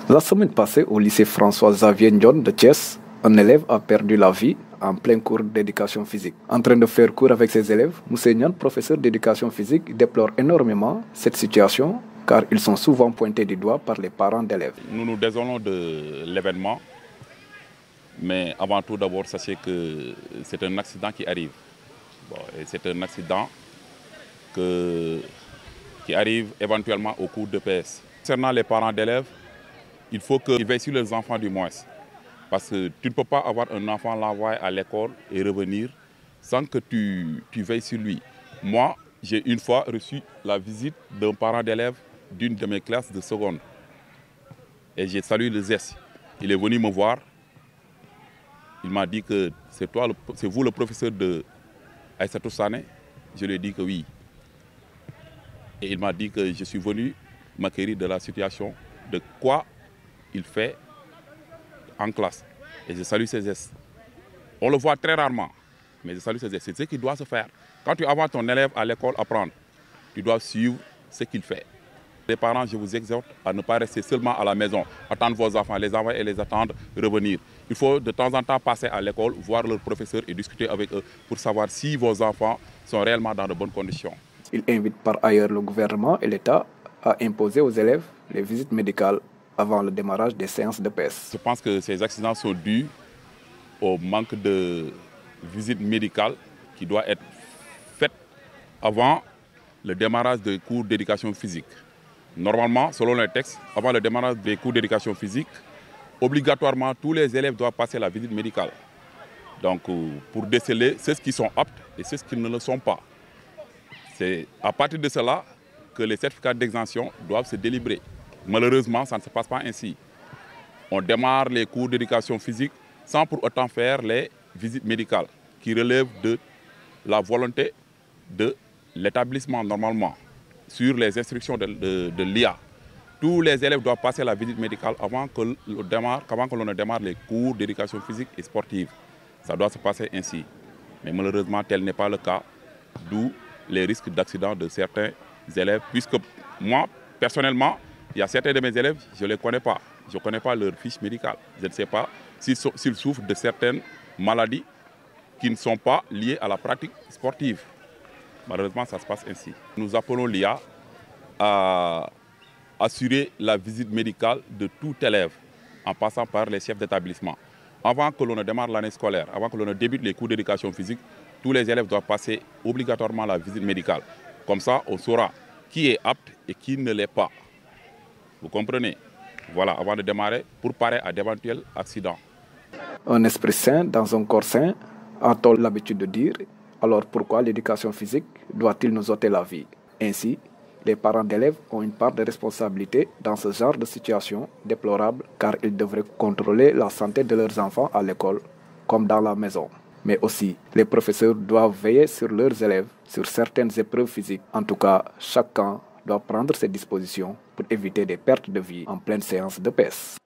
La semaine passée, au lycée François-Xavier Ndione de Thiès, un élève a perdu la vie en plein cours d'éducation physique. En train de faire cours avec ses élèves, Moussa Niane, professeur d'éducation physique, déplore énormément cette situation car ils sont souvent pointés du doigt par les parents d'élèves. Nous nous désolons de l'événement, mais avant tout d'abord, sachez que c'est un accident qui arrive. C'est un accident qui arrive éventuellement au cours de PS. Concernant les parents d'élèves, il faut qu'ils veillent sur les enfants du moins. Parce que tu ne peux pas avoir un enfant, l'envoyer à l'école et revenir sans que tu veilles sur lui. Moi, j'ai une fois reçu la visite d'un parent d'élève d'une de mes classes de seconde. Et j'ai salué le geste. Il est venu me voir. Il m'a dit que c'est vous le professeur de Aïssatou Sané. Je lui ai dit que oui. Et il m'a dit que je suis venu m'acquérir de la situation, de quoi il fait en classe. Et je salue ses gestes. On le voit très rarement, mais je salue ses gestes. C'est ce qui doit se faire. Quand tu envoies ton élève à l'école apprendre, tu dois suivre ce qu'il fait. Les parents, je vous exhorte à ne pas rester seulement à la maison, attendre vos enfants, les envoyer et les attendre revenir. Il faut de temps en temps passer à l'école, voir leurs professeurs et discuter avec eux pour savoir si vos enfants sont réellement dans de bonnes conditions. Il invite par ailleurs le gouvernement et l'État à imposer aux élèves les visites médicales avant le démarrage des séances de PS. Je pense que ces accidents sont dus au manque de visite médicale qui doit être faite avant le démarrage des cours d'éducation physique. Normalement, selon les textes, avant le démarrage des cours d'éducation physique, obligatoirement, tous les élèves doivent passer la visite médicale. Donc, pour déceler ceux qui sont aptes et ceux qui ne le sont pas. C'est à partir de cela que les certificats d'exemption doivent se délivrer. Malheureusement, ça ne se passe pas ainsi. On démarre les cours d'éducation physique sans pour autant faire les visites médicales qui relèvent de la volonté de l'établissement normalement sur les instructions de l'IA. Tous les élèves doivent passer la visite médicale avant que l'on ne démarre les cours d'éducation physique et sportive. Ça doit se passer ainsi. Mais malheureusement, tel n'est pas le cas, d'où les risques d'accident de certains élèves, puisque moi, personnellement, il y a certains de mes élèves, je ne les connais pas. Je ne connais pas leur fiche médicale. Je ne sais pas s'ils souffrent de certaines maladies qui ne sont pas liées à la pratique sportive. Malheureusement, ça se passe ainsi. Nous appelons l'IA à assurer la visite médicale de tout élève en passant par les chefs d'établissement. Avant que l'on ne démarre l'année scolaire, avant que l'on ne débute les cours d'éducation physique, tous les élèves doivent passer obligatoirement la visite médicale. Comme ça, on saura qui est apte et qui ne l'est pas. Vous comprenez? Voilà, avant de démarrer, pour parer à d'éventuels accidents. Un esprit sain dans un corps sain, a-t-on l'habitude de dire? Alors pourquoi l'éducation physique doit-il nous ôter la vie? Ainsi, les parents d'élèves ont une part de responsabilité dans ce genre de situation déplorable car ils devraient contrôler la santé de leurs enfants à l'école comme dans la maison. Mais aussi, les professeurs doivent veiller sur leurs élèves, sur certaines épreuves physiques. En tout cas, chacun doit prendre ses dispositions pour éviter des pertes de vie en pleine séance de PS.